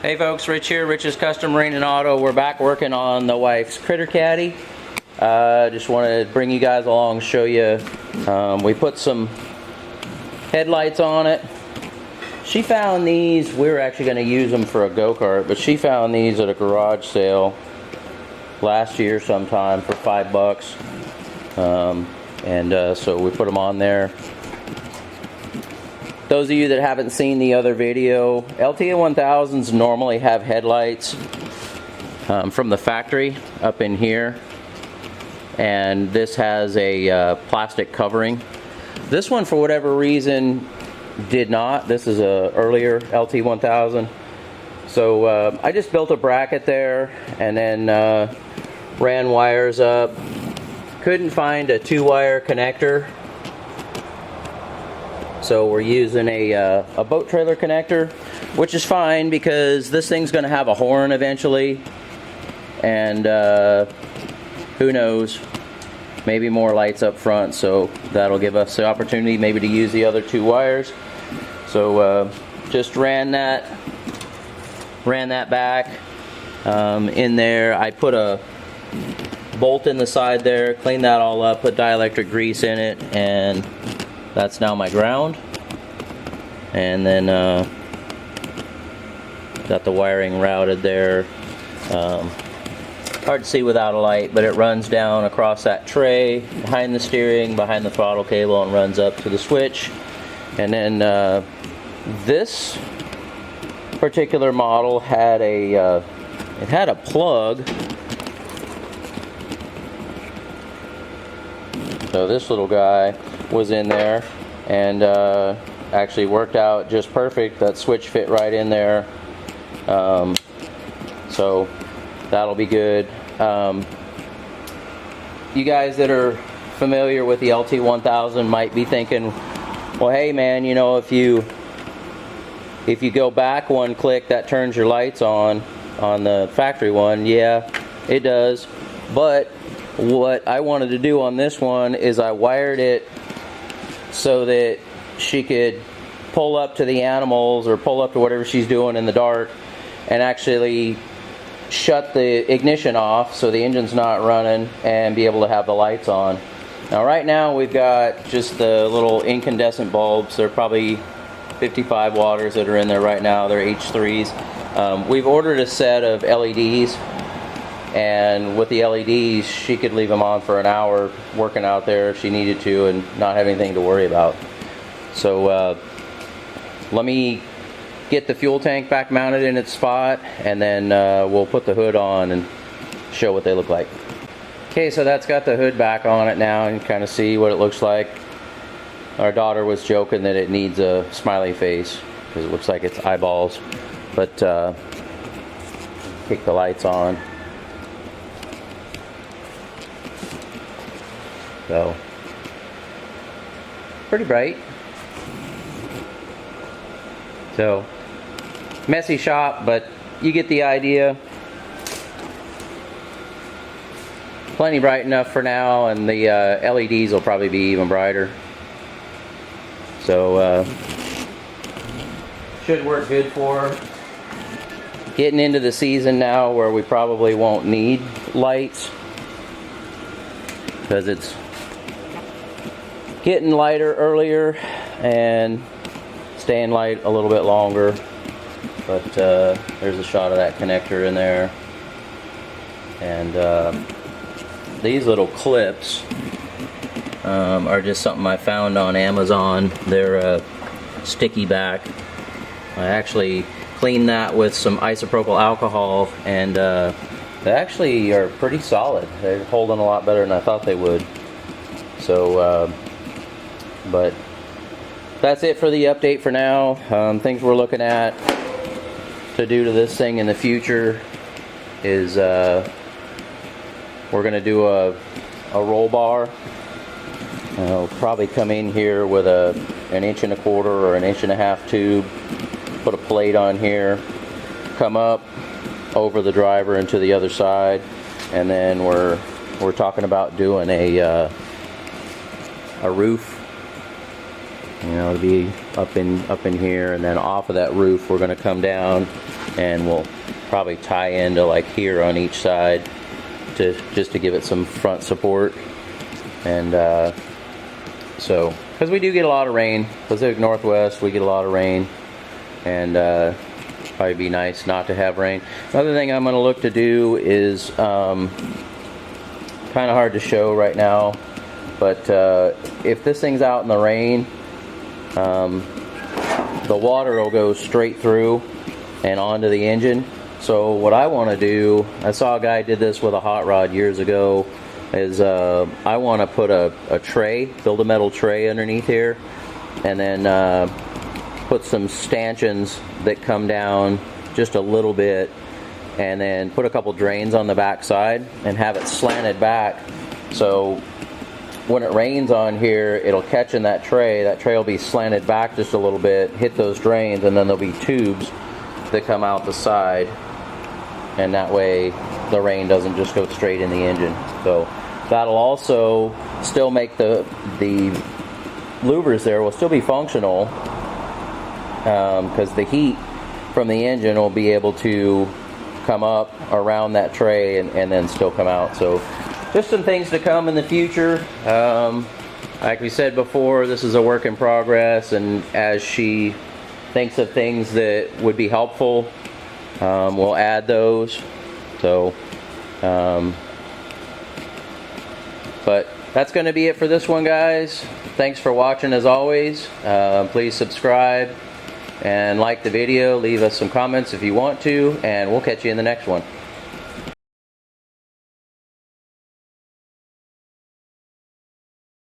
Hey folks, Rich here, Rich's Custom Marine and Auto. We're back working on the wife's critter caddy. Just wanted to bring you guys along, show you. We put some headlights on it. She found these. We were actually going to use them for a go-kart, but she found these at a garage sale last year sometime for $5. So we put them on there. Those of you that haven't seen the other video, LTA 1000s normally have headlights from the factory up in here, and this has a plastic covering. This one, for whatever reason, did not. This is a earlier LT 1000. So I just built a bracket there and then ran wires up. Couldn't find a 2-wire connector. So we're using a boat trailer connector, which is fine because this thing's going to have a horn eventually, and who knows, maybe more lights up front, so that'll give us the opportunity maybe to use the other 2 wires. So just ran that back in there. I put a bolt in the side there, cleaned that all up, put dielectric grease in it, and that's now my ground. And then got the wiring routed there. Hard to see without a light, but it runs down across that tray, behind the steering, behind the throttle cable, and runs up to the switch. And then this particular model had a plug. So this little guy was in there, and actually worked out just perfect. That switch fit right in there, so that'll be good. You guys that are familiar with the LT 1000 might be thinking, well, hey man, you know, if you go back one click, that turns your lights on the factory one. Yeah, it does. But what I wanted to do on this one is I wired it so that she could pull up to the animals or pull up to whatever she's doing in the dark and actually shut the ignition off so the engine's not running and be able to have the lights on. Now right now we've got just the little incandescent bulbs. They're probably 55 watters that are in there right now. They're H3s. We've ordered a set of LEDs, and with the LEDs she could leave them on for an hour working out there if she needed to and not have anything to worry about. So let me get the fuel tank back mounted in its spot, and then we'll put the hood on and show what they look like. Okay, so that's got the hood back on it now, and you kind of see what it looks like. Our daughter was joking that it needs a smiley face because it looks like it's eyeballs, but kick the lights on. So pretty bright. So messy shop, but you get the idea. Plenty bright enough for now, and the LEDs will probably be even brighter. So should work good for her. Getting into the season now where we probably won't need lights because it's getting lighter earlier and staying light a little bit longer. But there's a shot of that connector in there, and these little clips are just something I found on Amazon. They're sticky back. I actually cleaned that with some isopropyl alcohol, and they actually are pretty solid. They're holding a lot better than I thought they would. So but that's it for the update for now. Things we're looking at to do to this thing in the future is we're going to do a roll bar. I'll probably come in here with an 1.25 inch or 1.5 inch tube, put a plate on here, come up over the driver and to the other side, and then we're talking about doing a roof. You know, to be up in here, and then off of that roof we're going to come down and we'll probably tie into like here on each side just to give it some front support. And so, because we do get a lot of rain, Pacific Northwest, we get a lot of rain, and probably be nice not to have rain. Another thing I'm going to look to do is kind of hard to show right now, but if this thing's out in the rain, the water will go straight through and onto the engine. So what I want to do, I saw a guy did this with a hot rod years ago, is I want to put a tray, build a metal tray underneath here, and then put some stanchions that come down just a little bit, and then put a couple drains on the back side and have it slanted back, so when it rains on here, it'll catch in that tray. That tray will be slanted back just a little bit, hit those drains, and then there'll be tubes that come out the side, and that way the rain doesn't just go straight in the engine. So that'll also still make the louvers there will still be functional, because the heat from the engine will be able to come up around that tray and then still come out. So just some things to come in the future. Like we said before, this is a work in progress, and as she thinks of things that would be helpful, we'll add those. So but that's going to be it for this one, guys. Thanks for watching as always. Please subscribe and like the video. Leave us some comments if you want to, and we'll catch you in the next one.